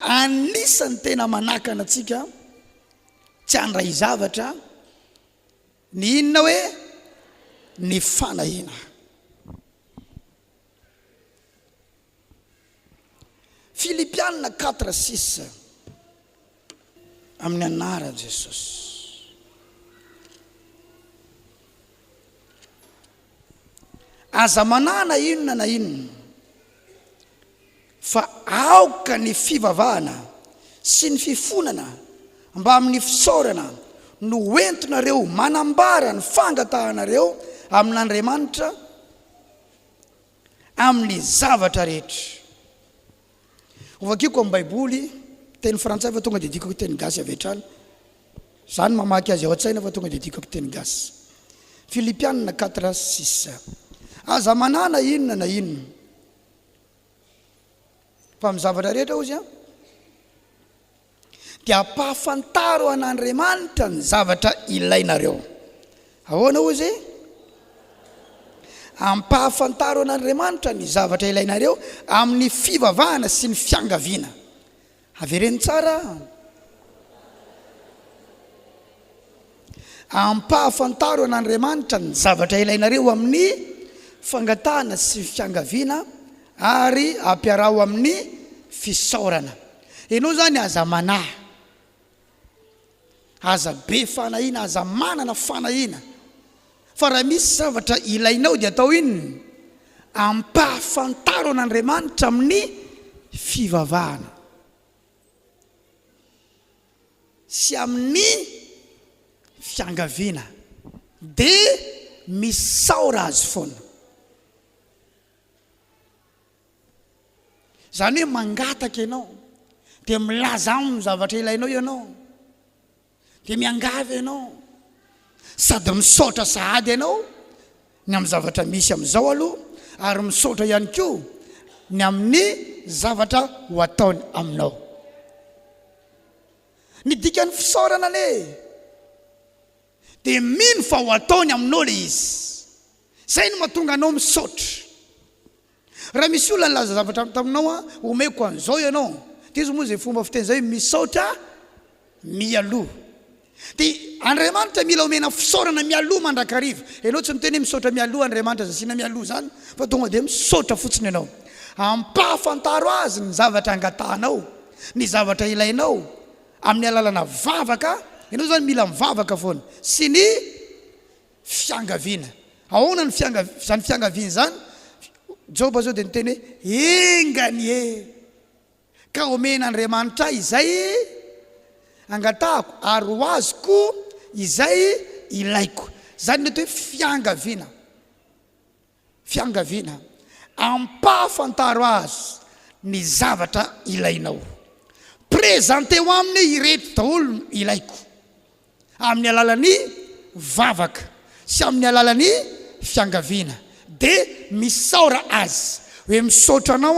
Anisan'ny tena manakana antsika tsy handray zavatra ny inona hoe ny fanahina. Filipianina 4:6 amin'ny anaran'i Jesosy. Aza manana inona na inona fa aoka ny fivavahana sy ny fifonana mba amin'ny fisaorana no entinareo manambara ny fangatahanareo amin'Andriamanitra amin'ny zavatra rehetra. Ovakiko amin'ny Baiboly teny frantsay fa tonga dia dikako teny gasy avy hatrany. Zany mamaky azy ao an-tsaina fa tonga dia dikako teny gasy. Filipianina 4:6. Aza manana inona na inona fa amin'ny zavatra rehetra ozy dia ampahafantaro an'Andriamanitra ny zavatra ilainareo. Ahoana ozy? Ampahafantaro an'Andriamanitra ny zavatra ilainareo amin'ny fivavahana sy ny fiangaviana. Avereny tsara. Ampahafantaro an'Andriamanitra ny zavatra ilainareo amin'ny fangatahana sy fiangaviana ary ampiarao amin'ny fisaorana. Ianao zany aza manahy, aza be fanahina, aza manana fanahina. Fa raha misy zavatra ilainao dia atao inona? Ampahafantaro an'Andriamanitra amin'ny fivavahana sy amin'ny fiangaviana dia misaora azy foana. Zany hoe mangataka ianao dia milaza aminy zavatra ilainao ianao, dia miangavy ianao sady misaotra sahady ianao ny amin'ny zavatra misy amin'izao aloha, ary misaotra ihany koa ny amin'ny zavatra ho ataony aminao. Ny dikan'ny fisaorana le dia mino fa ho ataony aminao le izy. Zay no mahatonga anao misaotra. Raha misy olona nilaza zavatra taminao omeko an'izao ianao, dia izy moa zay fomba fiteny zay misaotra mialoha. Dia Andriamanitra mila omena fisaorana mialoha mandrakariva. Ianao tsy miteny misaotra mialoha Andriamanitra zasina mialoha zany, fa tonga dia misaotra fotsiny ianao. Ampahafantaro azy ny zavatra angatahanao, ny zavatra ilainao amin'ny alalana vavaka. Ianao zany mila mivavaka foana sy ny fiangaviana. Ahoana ny zany fiangaviana zany? Joba zao dia niteny hoe engany ka omen'Andriamanitra izay angatahako ary ho azoko izay ilaiko. Zany mety hoe fiangaviana. Fiangaviana ampahafantaro azy ny zavatra ilainao. Prezanteo aminy ireto daholo ilaiko amin'ny alalan'ny vavaka sy amin'ny alalan'ny fiangaviana, dia misaora azy hoe misaotra anao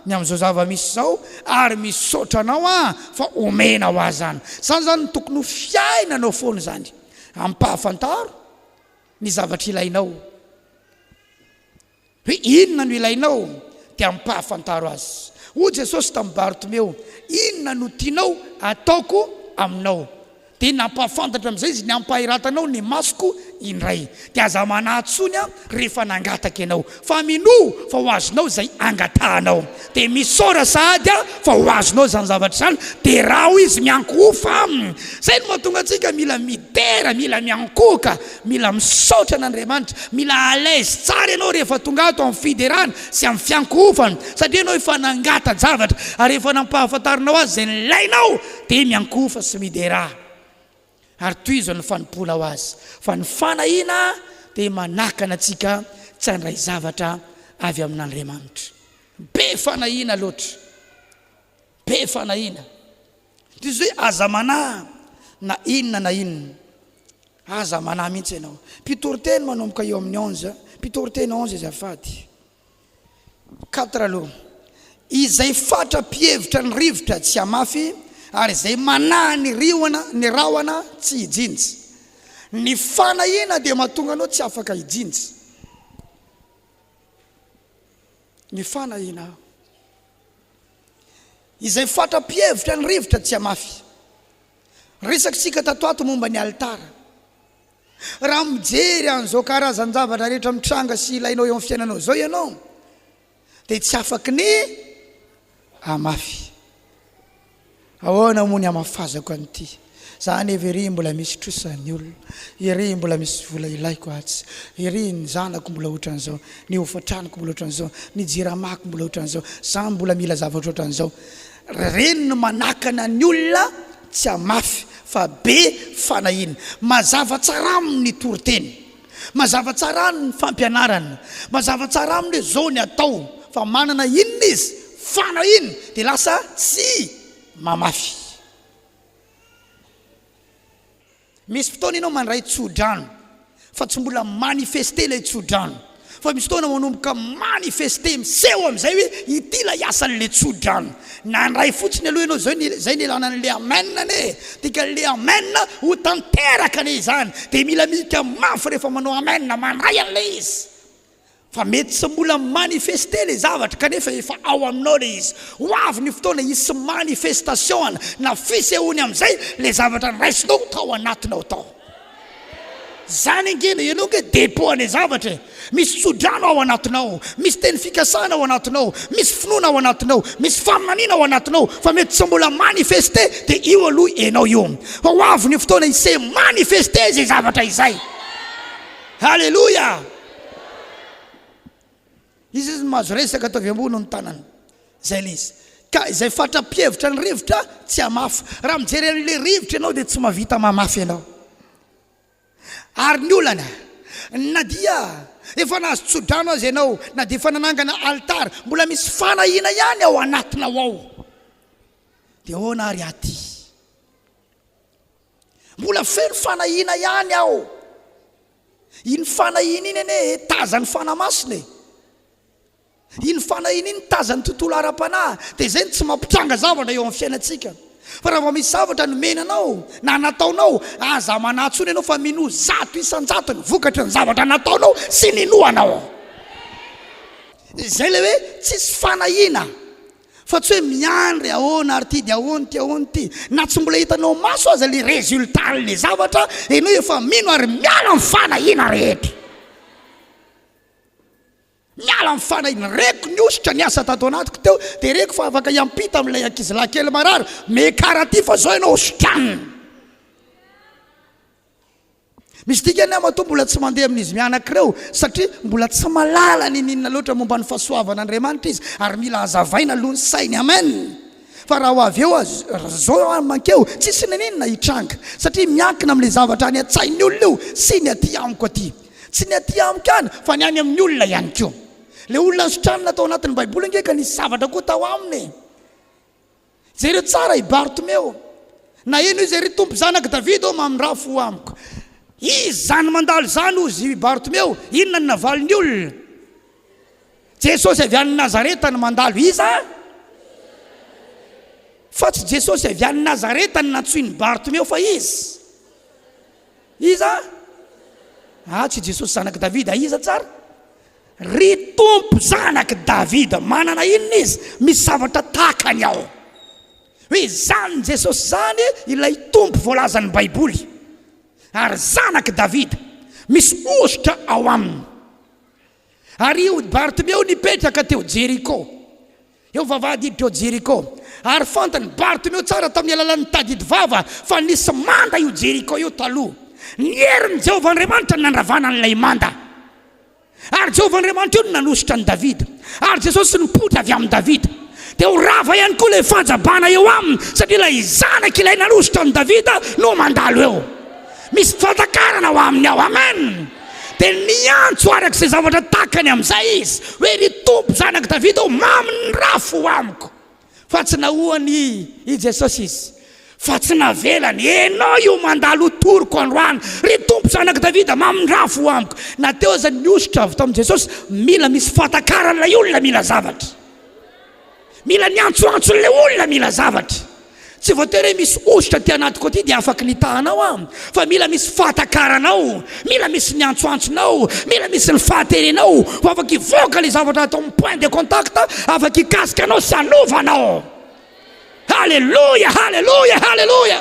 ny amin'izao zava-misy zao, ary misaotra anao fa omena ho azy zany. Zany tokony ho fiainanao foana zany, ampahafantaro ny zavatra ilainao. Hoe inona no ilainao dia ampahafantaro azy. Hoy Jesosy tamin'ny Bartomeo, inona no tianao ataoko aminao? Dia nampahafantatra amin'izay izy, ny ampahiratanao ny masoko indray. Dia aza manahtsony rehefa nangataka ianao, fa minoa fa ho azonao zay angatahanao, dia misaora sahady fa ho azonao zany zavatra zany. Dia raha ho izy miankofa, zay no mahatonga antsika mila midera, mila miankoka, mila misaotra n'Andriamanitra, mila alaise tsara ianao rehefa tonga ato amin'ny fiderana sy amin'ny fiankofana, satria ianao efa nangata-javatra, ary rehefa nampahafantarinao azy zay nilainao dia miankofa sy midera. Ary toy izao ny fanompona ho azy. Fa ny fanahina dia manakana antsika tsy handray zavatra avy amin'Andriamanitra. Be fanahina loatra, be fanahina. Dia izy hoe aza manahy na inona na inona, aza manahy mihitsy ianao. Mpitoroteny manomboka eo amin'ny 11, mpitoroteny 11 azafady 4 aloha. Izay fatra-pihevitra ny rivotra tsy hamafy, ary izay manahy ny rahona tsy hijinjy. Ny fanahina dia mahatonga anao tsy afaka hijinjy. Ny fanahina izay fatra-pievitra ny rivotra tsy amafy. Resaksika tatoato momba ny altara. Raha mijery an'izao karazan-javatra rehetra mitranga sy ilainao eo amin'ny fiainanao zao ianao, dia tsy afaky ny amafy. Ahoana moa ny amafazako an'ity? Zany ery mbola misy trosany olona, ery mbola misy vola ilaiko atsy, ery ny zanako mbola ohatran'izao, ny hofatraniko mbola ohatran'izao, ny jiramako mbola ohatran'izao, za mbola mila zavatra ohatran'izao. Reny no manakana ny olona tsy amafy fa be fanahina. Mazava tsara amin'ny toriteny, mazava tsara ny fampianarana, mazava tsara amin'ny zao ny atao, fa manana inona izy fanahina dia lasa tsy mamafy. Misy fotoana ianao mandray tsodrano fa tsy mbola manifeste ilay tsodrano, fa misy fotoana manomboka manifeste miseho amin'izay hoe ity la iasan'le tsodrano. Nandray fotsiny aloha ianao zay ny ilana n'le amena ne, tika le amena ho tanteraka ne izany, dia mila mika mafy rehefa manao amena mandray an'le izy. Fa mety tsy mbola manifeste le zavatra kanefa efa ao aminao le izy. Ho avy ny fotoana isy manifestation na fisehony amin'izay le zavatra nraisinao tao anatinao tao. Zany angena ianao ke depoane zavatra, misy tsodrano ao anatinao, misy teny fikasana ao anatinao, misy finoana ao anatinao, misy faminaniana ao anatinao, fa mety tsy mbola manifeste dia io aloha ianao io. Fa ho avy ny fotoana isy manifeste zay zavatra izay. Halleluja. Izy izy mahazo resaka ataovy ambony ny tanana zay le izy. Ka izay fatra-pievitra ny rivotra tsy amafy. Raha mijery an'le rivotra ianao dia tsy mahavita mamafy ianao. Ary ny olana na dia efa nahazo tsodrano azy ianao, na dia efa nanangana altara, mbola misy fanahina ihany ao anatinao ao, dia ahoana ary aty? Mbola feno fanahina ihany ao. Iny fanahina iny ane tazany fanamasina e. Iny fanahina iny tazany tontolo ara-panahy, dia zay tsy mampitranga zavatra eo amin'ny fiainantsika. Fa raha misy zavatra nomenanao na nataonao, aza manatsony ianao fa mino 100 isan-jato ny vokatra ny zavatra nataonao sy ninoanao. Zay le hoe tsisy fanahina, fa tsy hoe miandry ahoana ary ty dia ahoana ty ahoana ty, na tsy mbola hitanao maso aza le résultat le zavatra, ianao efa mino ary miala amin'ny fanahina rehetra. Miala amin'ny fanahina. Reko ny ositra ny asa tato anatiko teo, dia reko fa afaka iampita amin'ilay ankizilahy kely marary, mekara ty fa zao ianao osikranina. Misy dikany aho matoa mbola tsy mandeha amin'izy mianakireo satria mbola tsy malala ny ninona loatra momba ny fahasoavan'Andriamanitra izy, ary mila hazavaina aloha ny sainy. Amen. Fa raha ho avy eo zao mankeo tsisy ny ninona hitranga, satria miankina amin'ilay zavatra any an-tsain'ny olona io sy ny aty amiko aty. Tsy ny aty amiko any fa ny any amin'ny olona ihany koa. Le olona nysotranina tao anatin'ny Baiboly ngeka nisy zavatra koa tao aminy. Jereo tsara i Bartomeo, na ino izy ery tompo zanaka Davida mamindrafo amiko. Izy zany mandalo zany ozy i Bartomeo, inona ny navaliny olona? Jesosy avy any Nazareta ny mandalo iza? Fa tsy Jesosy avy any Nazareta ny natsoiny Bartomeo fa izy. Iza? Tsy Jesosy zanaka Davida, iza tsara? Ry tompo zanaka Davida, manana inona izy? Misy zavatra takany ao. Hoe zany Jesosy zany ilay tompo voalazan'ny Baiboly, ary zanaka Davida, misy ositra ao aminy. Ary io Bartomeo nipetraka teo Jeriko, eo vavahady teo Jeriko, ary fantany Bartomeo tsara tamin'ny alalan'ny tadidy vava fa nisy manda io Jeriko io taloha. Ny herin'i Jehovah Andriamanitra nandravana an'ilay manda, ary Jehovah Andriamanitra io nanositra ny Davida, ary Jesosy nipotra avy amin'ny Davida. Dia ho rava ihany koa ilay fanjabana eo aminy, satria ilay zanaka ilay nanositra ny Davida no mandalo eo. Misy fantakarana ao aminy ao. Amen. Dia niantso arak'izay zavatra takany amin'izay izy, hoe ry tompo zanaka Davida maminy rafo amiko. Fa tsy nahoany i Jesosy izy, fa tsy navelany. Enao io mandalo toroko androany, ry tompo zanaka Davida maminy rafo amiko. Na teo zany niositra avy tamin'i Jesosy, mila misy fantakarana ilay olona mila zavatra, mila niantsoantson'ilay olona mila zavatra. Tsy voatery misy ositra ty anatiko aty dia afaka nitahanao fa mila misy fatakaranao, mila misy niantsoantsonao, mila misy ny fahaterenao, fa afaka ivoaka le zavatra atao amin'ny point de contact, afaka ikasika anao sy anovanao. Halleluja, halleluja, halleluja.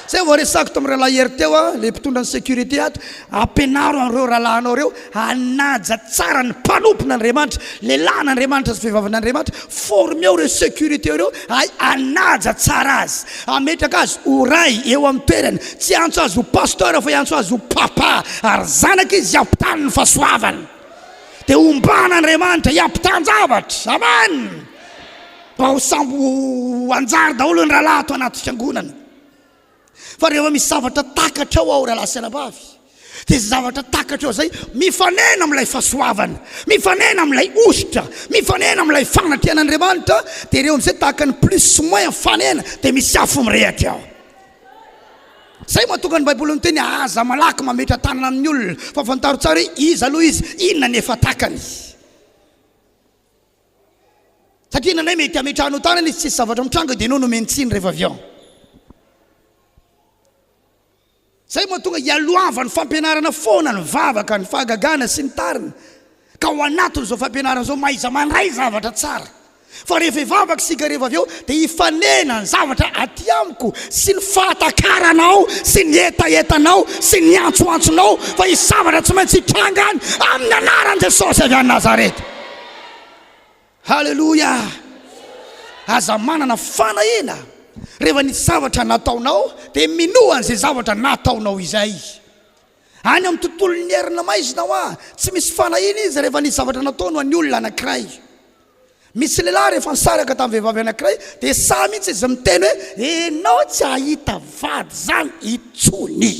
Zay voaresako tamin'ny rahalahy hery teo le mpitondra ny sécurité ato ampianaro an'ireo rahalahinao reo hanaja tsara ny mpanompon'Andriamanitra le lan'Andriamanitra sy vehivavin''Andriamanitra formeo reo sécurité reo ay hanaja tsara azy ametraka azy ho ray eo amin'ny toerany tsy antso azy ho pasteur fa antso azy ho papa ary zanaka izy hiampitany ny fahasoavany dia omban'Andriamanitra hiampitany zavatra amen mba ho sambo anjary daholo ny rahalahy ato anaty fiangonana. Fa rehefa misy zavatra takatra ao rahalahy sy anabavy dia zavatra takatra ao zay mifanena amin'ilay fahasoavana mifanena amin'ilay ositra mifanena amin'ilay fagnatrehan'Andriamanitra dia ireo amin'izay tahaka ny plus moins fanena dia misy afo mirehatra ao. Zay mahatonga ny Baiboly miteny aza malaky mametra tanana amin'ny olona fa fantaro tsara hoe izy aloha izy inona ny efa takany satria nanay mety ametrahanao tanana izy tsisy zavatra mitranga dia anao no mentsiny rehefa avy ao. Zay mahatonga hialoavany fampianarana foana ny vavaka ny fahagagana sy ny tariny ka ho anatin'izao fampianarana zao maiza mandray zavatra tsara fa rehefa hivavaka sika rehefa avy eo dia hifanena ny zavatra aty amiko sy ny fahatakaranao sy ny etaetanao sy ny antsoantsonao fa izy zavatra tsy maintsy hitranga any amin'ny anaran'i Jesosy avy any Nazareta. Halleluja. Aza manana fanahina rehefa ny zavatra nataonao dia minoan'izay zavatra nataonao izay any amin'ny tontolon'ny herina maizinao tsy misy fanahina izy rehefa ny zavatra nataonao ny olona anankiray. Misy lehilahy rehefa nisaraka tamin'ny vehivavy anankiray dia sa mihitsy izy miteny hoe enao tsy ahita vady zany itsony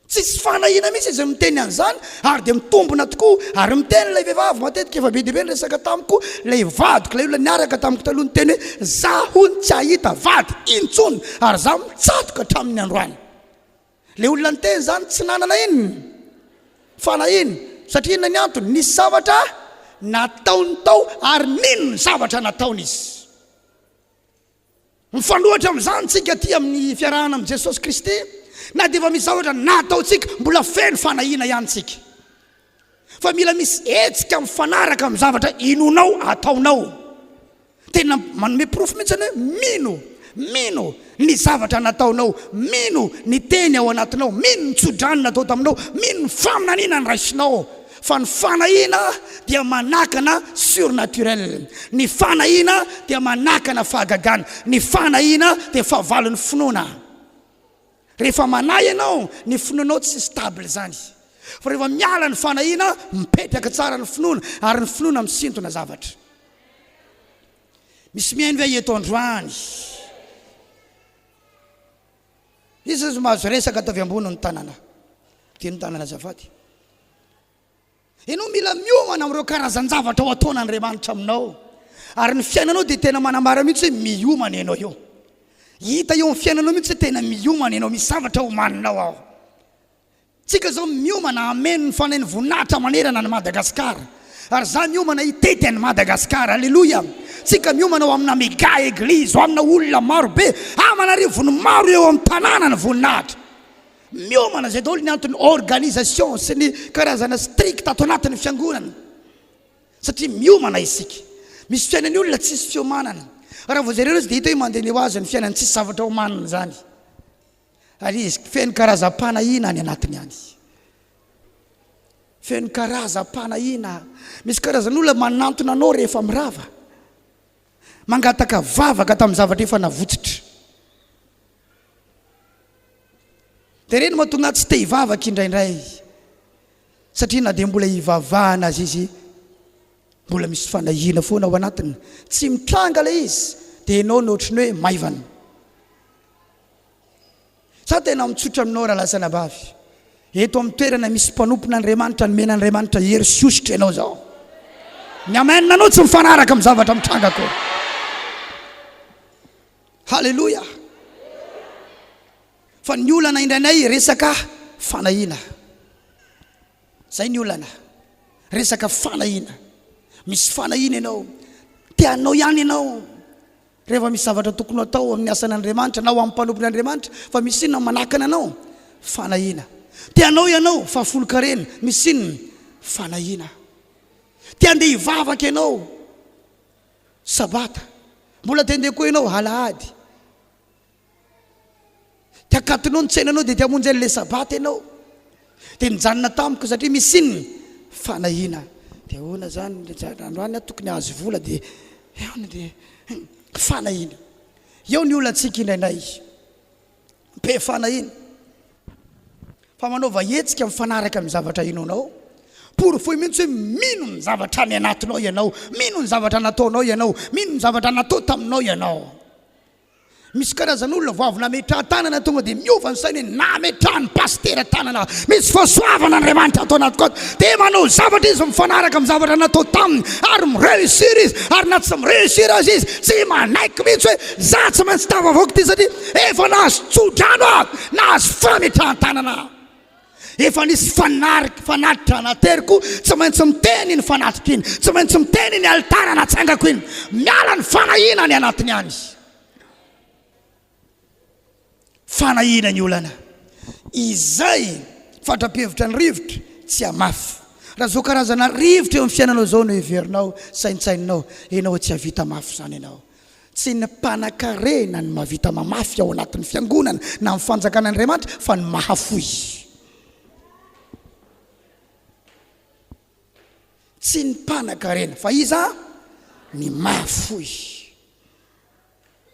tsisy fanahina mihitsy izy miteny an'izany ary dia mitombona tokoa ary miteny ilay vehivavy matetika efa be dia be ny resaka tamiko ilay vadiko ilay olona niaraka tamiko taloha ny teny hoe zaho tsy ahita vady intsony ary zaho mitsatoka hatramin'ny androany. Ilay olona ny teny zany tsy nanana inona fanahina satria inona ny antony nisy zavatra nataony tao ary nino ny zavatra nataony izy. Mifanohitra amin'izany tsika ty amin'ny fiarahana amin'i Jesosy Kristy na dia efa misy zavatra nataontsika mbola feno fanahina ihany tsika fa mila misy hetsika mifanaraka amin'ny zavatra inonao ataonao tena manome profo mihitsy hoe mino ny zavatra nataonao mino ny teny ao anatinao mino ny tsodrany natao taminao mino ny faminaniana ny raisinao fa ny fanahina dia manakana surnaturel ny fanahina dia manakana fahagagana ny fanahina dia fahavalon'ny finoana. Rehefa manahy ianao ny finoanao tsy stable zany fa rehefa miala ny fanahina mipetraka tsara ny finoana ary ny finoana misintona zavatra. Misy mihaino ve eto androany izy mahazo resaka tavy ambony ny tanana tiany tanana zafady ianao mila miomana amin'ireo karazan-javatra ho ataon'Andriamanitra aminao ary ny fiainanao dia tena manambara mihitsy hoe miomana ianao eo hita eo amin'ny fiainanao mihitsy hoe tena miomana ianao misy zavatra homaninao ao. Tsika zao miomana ameno ny fanahy ny voninahitra manerana ny Madagasikara ary za miomana hitety any Madagasikara. Alleluia. Tsika miomana ao amina méga église amina olona maro be amanarivony maro eo amin'ny tanàna ny voninahitra miomana zay daholo ny antony organisation sy ny karazana strict ato anatin'ny fiangonana satria miomana isika. Misy fiainan'ny olona tsisy fiomanana raha vao zareo izy dia hita hoe mandeha ho azy ny fiainany tsisy zavatra homanina zany ary izy feno karazam-panahina any anatiny any feno karazam-panahina. Misy karazan'olona manantona anao rehefa mirava mangataka vavaka tamin'ny zavatra efa navotsitra dia reny mahatonga tsy te hivavaka indraindray satria na dia mbola hivavahana azy izy mbola misy fanahina foana ao anatiny tsy mitranga ilay izy dia ianao nohatriny hoe maivana. Sa tena mitsotra aminao raha lasa nabavy eto amin'ny toerana misy mpanompon'Andriamanitra nomen'Andriamanitra hery sy ositra ianao zao ny amenina anao tsy mifanaraka amin'ny zavatra mitranga koa. Halleluja. Fa ny olana indranay resaka fanahina zay ny olana resaka fanahina. Misy fanahina ianao tianao ihany ianao rehefa misy zavatra tokony atao amin'ny asan'Andriamanitra na ho amin'ny mpanompon'Andriamanitra fa misy inona manakana anao fanahina. Tianao ianao fa folo-karena misy inona fanahina. Tia andeha hivavaka ianao sabata mbola tendeha koa ianao alahady tiakatinao ny tsainanao dia tiamonjy an'le sabata ianao dia nijanona tamiko satria misy inony fanahina dia hoana zany androany tokony azo vola dia eona dia fanahina eo ny olona antsika indraindray be fanahina fa manaova hetsika mifanaraka amin'ny zavatra inonao por foi mihitsy hoe mino ny zavatra ny anatinao ianao mino ny zavatra nataonao ianao mino ny zavatra natao taminao ianao misy karazan'olona voavy nametraha tanana tonga dia miova ny sainy hoe nametraha ny pastera tanana misy fahasoavana Andriamanitra atao anaty koto dia manao zavatra izy mifanaraka amin'ny zavatra natao taminy ary mireusir izy ary na tsy mireusir azy izy tsy manaiky mihitsy hoe za tsy maintsy tavavoaka ty satria efa nahazo tsodrano a nahazo fametrahan tanana efa nisy fanatitra anateriko tsy maintsy miteny ny fanatrika iny tsy maintsy miteny ny altara natsangako iny miala ny fanahina ny anatiny any fanahina ny olana izay fatrapevitra ny rivotra tsy amafy raha zao karazana rivotra eo amin'ny fiainanao zao no heverinao saintsaininao ianao tsy havita mafy zany ianao tsy ny mpanan-karena ny mahavita mamafy ao anatin'ny fiangonana na amin'ny fanjakan'Andriamanitra fa ny mahafoy tsy ny mpanan-karena fa iza ny mahafoy